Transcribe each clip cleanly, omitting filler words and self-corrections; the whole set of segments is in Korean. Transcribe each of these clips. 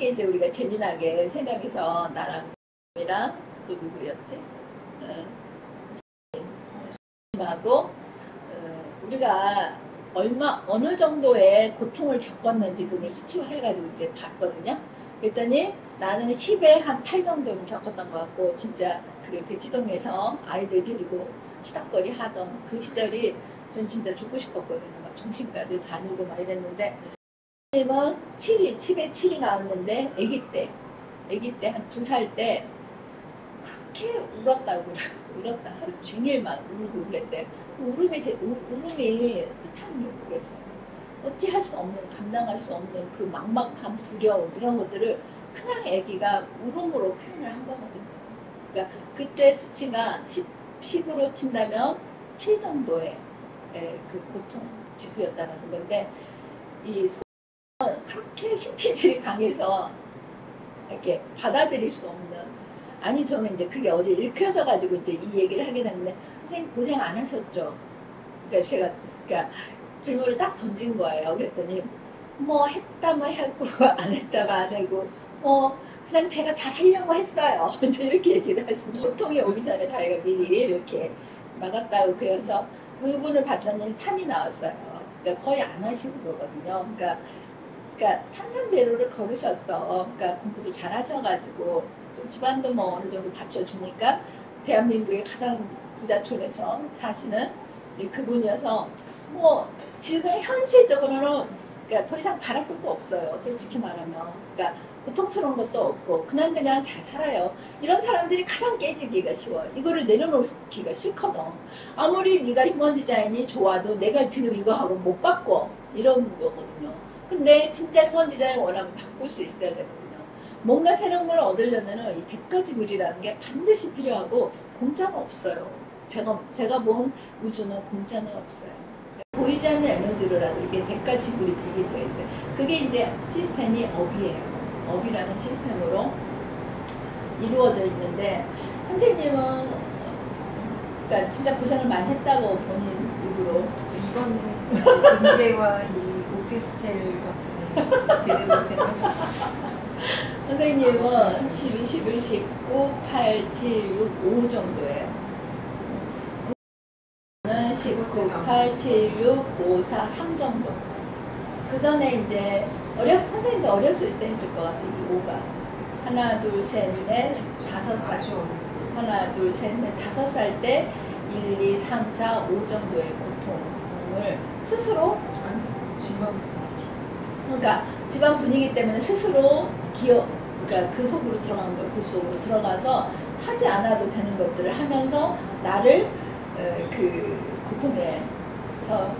그렇게 이제 우리가 재미나게 세 명이서 나랑 또 누구였지? 하고 우리가 어느 정도의 고통을 겪었는지 그걸 수치화해가지고 이제 봤거든요. 그랬더니 나는 10에 한 8 정도는 겪었던 것 같고, 진짜 그 대치동에서 아이들 데리고 치닥거리 하던 그 시절이 전 진짜 죽고 싶었거든요. 막 정신과도 다니고 막 이랬는데, 선생님은 10에 7이 나왔는데 아기 때 한 2살 때 그렇게 울었다고 울었다 하루 종일 막 울고 그랬대. 그 울음이 뜻하는 게 뭐겠어요? 어찌할 수 없는, 감당할 수 없는 그 막막함, 두려움 이런 것들을 그냥 아기가 울음으로 표현을 한 거거든요. 그러니까 그때 수치가 10으로 친다면 7 정도의 그 고통 지수였다는 건데, 이 소는 그렇게 신피질이 강해서 이렇게 받아들일 수 없는, 아니 저는 이제 그게 어제 읽혀져 가지고 이제 이 얘기를 하게 됐는데, 선생님 고생 안 하셨죠? 그러니까 제가 질문을 딱 던진 거예요. 그랬더니 뭐 했다면 했고 안 했다면 안 하고 뭐 그냥 제가 잘 하려고 했어요. 이제 이렇게 얘기를 하시는, 고통이 오기 전에 자기가 미리 이렇게 막았다고. 그래서 그분을 봤더니 3이 나왔어요. 그러니까 거의 안 하시는 거거든요. 그러니까 탄탄대로를 걸으셨어. 그러니까 공부도 잘 하셔가지고 좀 집안도 뭐 어느 정도 받쳐주니까 대한민국의 가장 부자촌에서 사시는 그분이어서 뭐 지금 현실적으로는 그러니까 더 이상 바랄 것도 없어요. 솔직히 말하면. 그러니까 고통스러운 것도 없고 그냥 잘 살아요. 이런 사람들이 가장 깨지기가 쉬워요. 이거를 내려놓기가 싫거든. 아무리 네가 휴먼 디자인이 좋아도 내가 지금 이거 하고 못 바꿔 이런 거거든요. 근데 진짜 휴먼 디자인을 원하면 바꿀 수 있어야 되거든요. 뭔가 새로운 걸 얻으려면 이 대가지불이라는 게 반드시 필요하고 공짜가 없어요. 제가 본 우주는 공짜는 없어요. 보이지 않는 에너지로라도 이게 대가지불이 되게 되어 있어요. 그게 이제 시스템이 업이에요. 업이라는 시스템으로 이루어져 있는데, 선생님은 그러니까 진짜 고생을 많이 했다고 본인 입으로. 이거는 공개와 이 오피스텔 덕분에 제대로 생각하죠. 선생님은 12, 11, 19, 8, 7, 6, 5 정도예요. 19, 8, 7, 6, 5, 4, 3 정도. 그 전에 이제 선생님도 어렸을 때 했을 것 같아요. 이 5가. 하나, 둘, 셋, 넷, 5살. 하나, 둘, 셋, 넷, 5살 때 1, 2, 3, 4, 5 정도의 고통을 스스로, 집안 분위기. 그러니까 집안 분위기 때문에 스스로 그러니까 그 속으로 들어간 거예요. 그 속으로 들어가서 하지 않아도 되는 것들을 하면서 나를 그 고통에서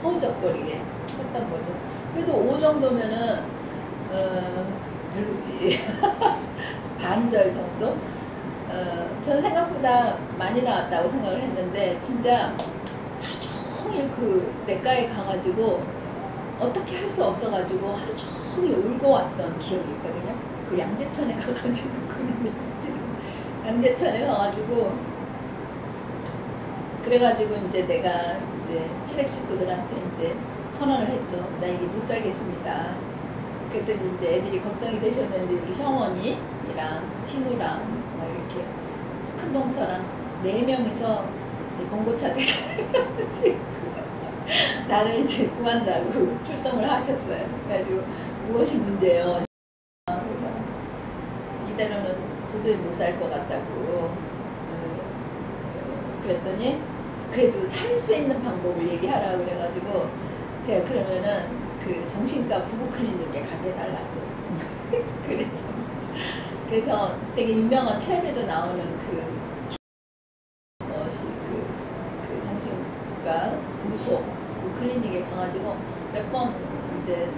허우적거리게 했던 거죠. 그래도 5 정도면은 별로지. 반절 정도? 저는 생각보다 많이 나왔다고 생각을 했는데, 진짜 하루 종일 그 내과에 가가지고 어떻게 할 수 없어가지고 하루 종일 울고 왔던 기억이 있거든요. 그 양재천에 가가지고 양재천에 가가지고 그래가지고 이제 내가 이제 시댁 식구들한테 이제 선언을 했죠. 나 이게 못 살겠습니다. 그랬더니 이제 애들이 걱정이 되셨는데, 우리 시어머니랑 신우랑 막 이렇게 큰 동서랑 4명이서 봉고차 대신 나를 이제 구한다고 출동을 하셨어요. 그래가지고 무엇이 문제예요? 그래서 이대로는 도저히 못 살 것 같다고 그랬더니, 그래도 살 수 있는 방법을 얘기하라고 그래가지고 제가 그러면은 그 정신과 부부 클리닉에 가게 해달라고 그래서 되게 유명한 텔레비도 나오는 그 정신과 부소 그 클리닉에 가가지고 몇 번 이제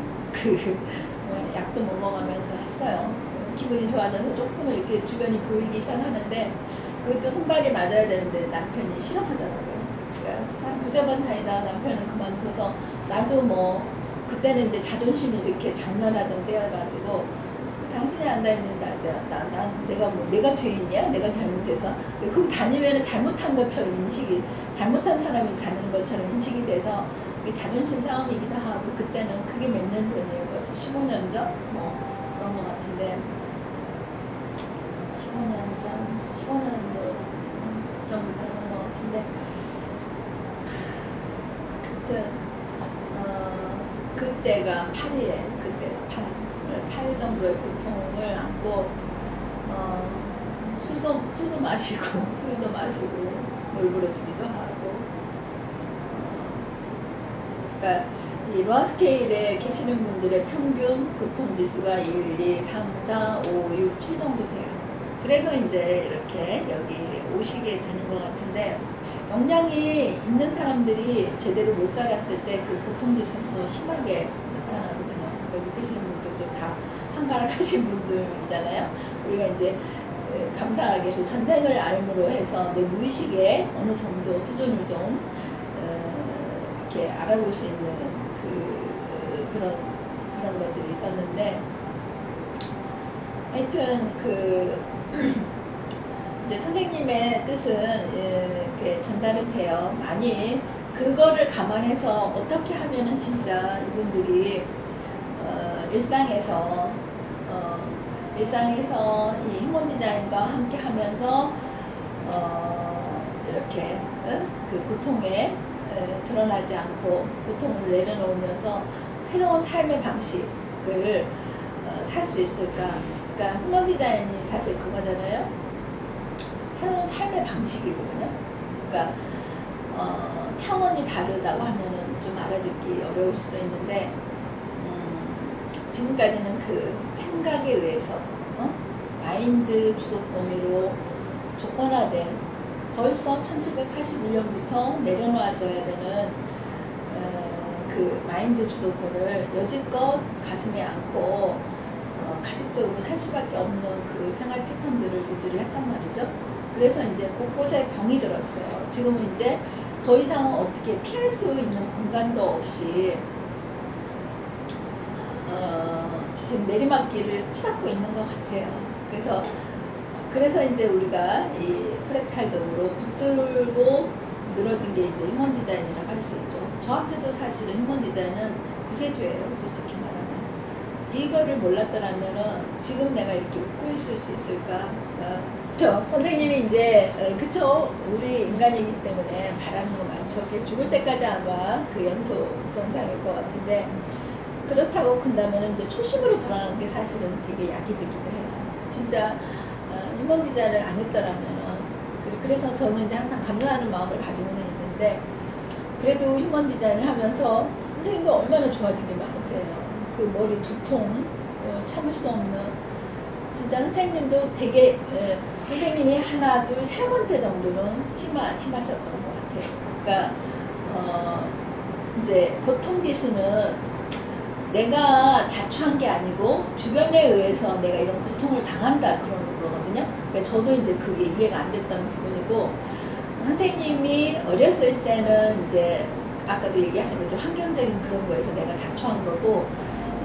약도 못 먹으면서 했어요. 기분이 좋아져서 조금 이렇게 주변이 보이기 시작하는데, 그것도 손발이 맞아야 되는데 남편이 싫어하더라고요. 그러니까 한 2-3번 다니다가 남편은 그만둬서, 나도 뭐 그때는 이제 자존심이 이렇게 장난하던 때여가지고 당신이 안 다니는 내가 죄인이야? 내가 잘못해서? 거기 다니면 잘못한 것처럼 잘못한 사람이 다니는 것처럼 인식이 돼서 자존심 싸움이기도 하고, 그때는 그게 몇 년 전이에요. 벌써 15년 전? 뭐 그런 것 같은데 15년 전, 15년도 정도 되는 것 같은데 그때가 8이에요. 그때가 8 정도의 고통을 안고 술도 마시고 놀부러지기도 하고 그러니까 이 로아 스케일에 계시는 분들의 평균 고통 지수가 1, 2, 3, 4, 5, 6, 7 정도 돼요. 그래서 이제 이렇게 여기 오시게 되는 것 같은데 역량이 있는 사람들이 제대로 못 살았을 때 그 고통 지수는 더 심하게 나타나거든요. 여기 계시는 분들도 다 한가락하신 분들이잖아요. 우리가 이제 감사하게도 전생을 알므로 해서 내 무의식에 어느 정도 수준을 좀 이렇게 알아볼 수 있는 그런 것들이 있었는데 하여튼 이제 선생님의 뜻은 이렇게 전달이 돼요. 많이 그거를 감안해서 어떻게 하면은 진짜 이분들이 일상에서 이 휴먼 디자인과 함께 하면서 이렇게 그 고통에 드러나지 않고 고통을 내려놓으면서 새로운 삶의 방식을 살 수 있을까? 그러니까 휴먼 디자인이 사실 그거잖아요. 새로운 삶의 방식이거든요. 그러니까 차원이 다르다고 하면은 좀 알아듣기 어려울 수도 있는데 지금까지는 그 생각에 의해서 마인드 주도권으로 조건화된 벌써 1781년부터 내려놔줘야 되는 그 마인드 주도권을 여지껏 가슴에 안고 가식적으로 살 수밖에 없는 그 생활 패턴들을 유지를 했단 말이죠. 그래서 이제 곳곳에 병이 들었어요. 지금은 이제 더 이상 어떻게 피할 수 있는 공간도 없이 지금 내리막길을 치닫고 있는 것 같아요. 그래서 이제 우리가 이 프랙탈적으로 붙들고 늘어진 게 이제 휴먼 디자인이라고 할 수 있죠. 저한테도 사실은 휴먼 디자인은 구세주예요. 솔직히 말하면. 이거를 몰랐더라면은 지금 내가 이렇게 웃고 있을 수 있을까? 그쵸. 선생님이 이제, 그쵸. 우리 인간이기 때문에 바라는 거 많죠. 죽을 때까지 아마 그 연속성장일 것 같은데, 그렇다고 큰다면 이제 초심으로 돌아가는 게 사실은 되게 약이 되기도 해요. 진짜, 휴먼 디자인을 안 했더라면은, 그래서 저는 이제 항상 감사하는 마음을 가지고는 있는데, 그래도 휴먼 디자인을 하면서 선생님도 얼마나 좋아진 게 많으세요. 그 머리 두통, 참을 수 없는, 진짜 선생님도 되게, 선생님이 하나, 둘, 세 번째 정도는 심하셨던 것 같아요. 그러니까, 이제 고통지수는 내가 자초한 게 아니고 주변에 의해서 내가 이런 고통을 당한다 그런 거거든요. 그러니까 저도 이제 그게 이해가 안 됐던 부분이고, 선생님이 어렸을 때는 이제 아까도 얘기하신 거죠. 환경적인 그런 거에서 내가 자초한 거고,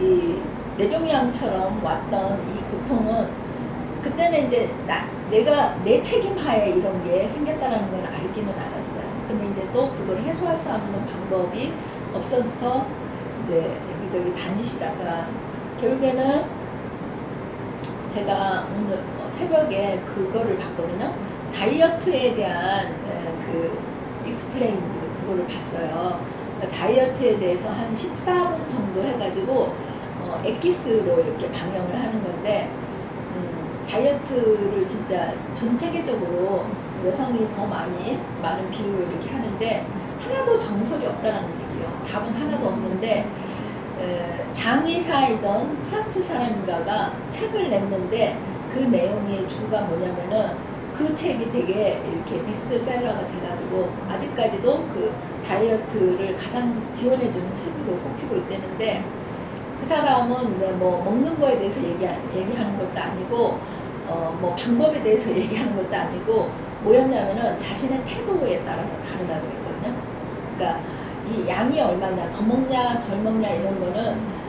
이 뇌종양처럼 왔던 이 고통은 그때는 이제 내가 내 책임하에 이런 게 생겼다는 걸 알기는 알았어요. 근데 이제 또 그걸 해소할 수 없는 방법이 없어서 이제 여기저기 다니시다가 결국에는 제가 오늘 새벽에 그거를 봤거든요. 다이어트에 대한 그 익스플레인드 그거를 봤어요. 그러니까 다이어트에 대해서 한 14분 정도 해가지고 엑기스로 이렇게 방영을 하는 건데 다이어트를 진짜 전 세계적으로 여성이 더 많은 비율로 이렇게 하는데 하나도 정설이 없다는 얘기예요. 답은 하나도 없는데 장의사이던 프랑스 사람인가가 책을 냈는데 그 내용의 주가 뭐냐면은 그 책이 되게 이렇게 베스트셀러가 돼가지고 아직까지도 그 다이어트를 가장 지원해주는 책으로 꼽히고 있다는데 그 사람은 뭐 먹는 거에 대해서 얘기하는 것도 아니고 뭐 방법에 대해서 얘기하는 것도 아니고 뭐였냐면은 자신의 태도에 따라서 다르다고 그랬거든요. 그러니까 이 양이 얼마냐, 더 먹냐, 덜 먹냐 이런 거는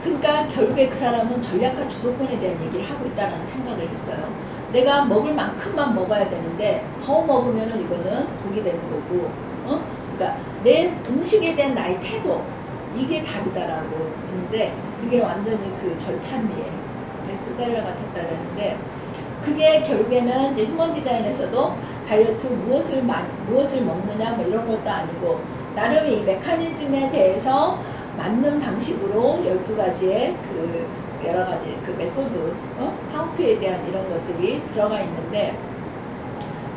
그러니까 결국에 그 사람은 전략과 주도권에 대한 얘기를 하고 있다는 생각을 했어요. 내가 먹을 만큼만 먹어야 되는데 더 먹으면은 이거는 독이 되는 거고, 그러니까 내 음식에 대한 나의 태도 이게 답이다라고 했는데 그게 완전히 그 절찬리에 베스트셀러 같았다라는데 그게 결국에는 이제 휴먼 디자인에서도 다이어트 무엇을 먹느냐 뭐 이런 것도 아니고 나름 이 메커니즘에 대해서 맞는 방식으로 12가지의 그 여러 가지 그 메소드, 하우투에 대한 이런 것들이 들어가 있는데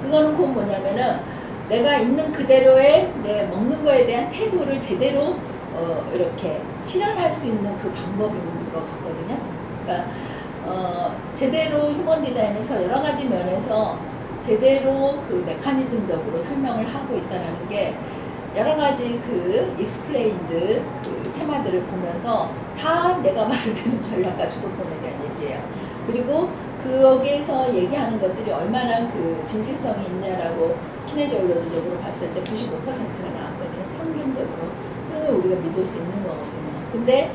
그거는 곧 뭐냐면은 내가 있는 그대로의 내 먹는 거에 대한 태도를 제대로 이렇게 실현할 수 있는 그 방법인 것 같거든요. 그러니까 제대로 휴먼 디자인에서 여러 가지 면에서 제대로 그 메커니즘적으로 설명을 하고 있다는 게 여러 가지 그 익스플레인드 그 테마들을 보면서 다 내가 봤을 때는 전략과 주도권에 대한 얘기예요. 그리고 거기에서 얘기하는 것들이 얼마나 그 진실성이 있냐라고 키네지올로지적으로 봤을 때 95%가 나왔거든요. 평균적으로. 그러면 우리가 믿을 수 있는 거거든요. 근데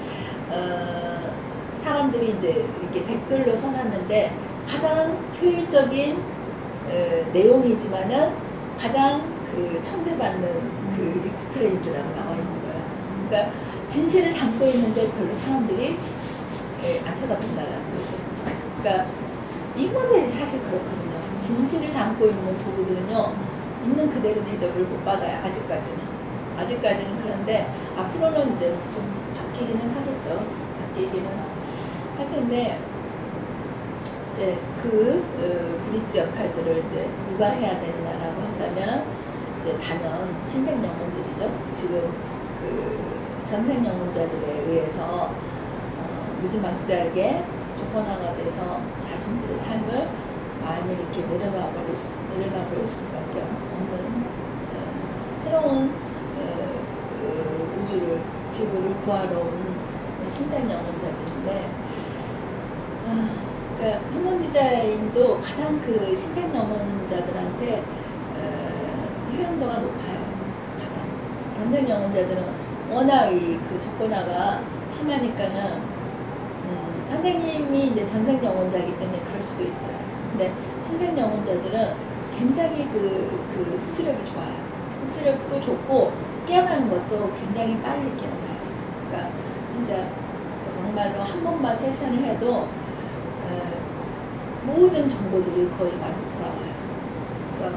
사람들이 이제 이렇게 댓글로 써놨는데 가장 효율적인 내용이지만은 가장 그 천대받는 그 익스플레인드라고 나와 있는 거예요. 그러니까 진실을 담고 있는데 별로 사람들이 안 쳐다본다는 거죠. 그러니까 이 모델이 사실 그렇거든요. 진실을 담고 있는 도구들은요, 있는 그대로 대접을 못 받아요. 아직까지는 그런데 앞으로는 이제 좀 바뀌기는 하겠죠. 바뀌기는 할 텐데 이제 브릿지 역할들을 이제 누가 해야 되느냐라고 한다면 이제 단연 신생 영혼들이죠. 지금 그 전생 영혼자들에 의해서 무지막지하게 쫓겨나가 돼서 자신들의 삶을 많이 이렇게 내려가 버릴 수밖에 없는 새로운 우주를 지구를 구하러 온 신생 영혼자들인데 그러니까 휴먼 디자인도 가장 그 신생 영혼자들한테 효용도가 높아요. 가장 전생 영혼자들은 워낙 그 쫓겨나가 심하니까는 선생님이 이제 전생 영혼자이기 때문에 그럴 수도 있어요. 근데 신생 영혼자들은 굉장히 그 흡수력이 좋아요. 흡수력도 좋고 깨어나는 것도 굉장히 빨리 깨어나요. 그러니까 진짜 정말로 한 번만 세션을 해도 모든 정보들이 거의 많이 돌아와요. 그래서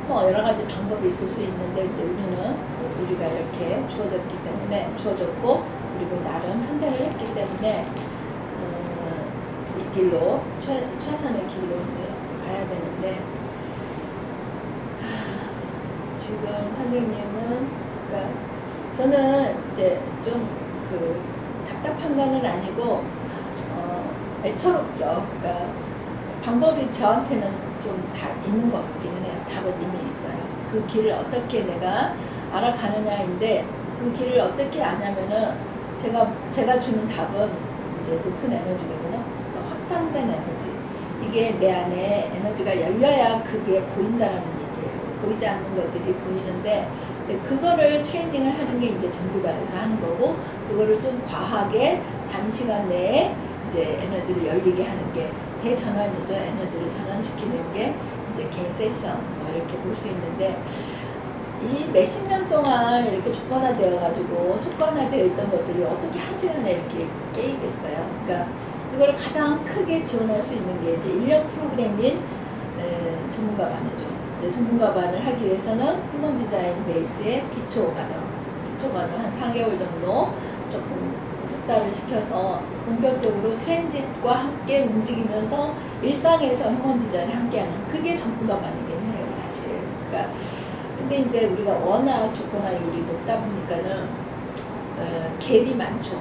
뭐 여러 가지 방법이 있을 수 있는데 이제 우리가 이렇게 주어졌고 그리고 나름 선택을 했기 때문에 이 길로 최선의 길로 이제 가야 되는데 지금 선생님은 그러니까 저는 이제 좀 그 답답한 거는 아니고 애처롭죠. 그러니까 방법이 저한테는 좀 다 있는 것 같기는 해요. 답은 이미 있어요. 그 길을 어떻게 내가 알아가느냐인데 그 길을 어떻게 아냐면은 제가 주는 답은 이제 높은 에너지거든요. 그러니까 확장된 에너지. 이게 내 안에 에너지가 열려야 그게 보인다라는 얘기예요. 보이지 않는 것들이 보이는데 그거를 트레이닝을 하는 게 이제 정규반에서 하는 거고 그거를 좀 과하게 단시간 내에 이제 에너지를 열리게 하는 게 대전환이죠. 에너지를 전환시키는 게 이제 개인 세션 뭐 이렇게 볼 수 있는데 이 몇십 년 동안 이렇게 습관화되어 가지고 습관화되어 있던 것들이 어떻게 한 시간에 이렇게 깨이겠어요. 그러니까 그거를 가장 크게 지원할 수 있는 게 이제 1년 프로그램인 전문가반이죠. 이제 전문가반을 하기 위해서는 휴먼 디자인 베이스의 기초 과정 한 4개월 정도 조금 숙달을 시켜서 본격적으로 트랜짓과 함께 움직이면서 일상에서 휴먼 디자인을 함께하는 그게 전문가반이긴 해요, 사실. 그러니까 근데 이제 우리가 워낙 조건화율이 높다 보니까는 갭이 많죠.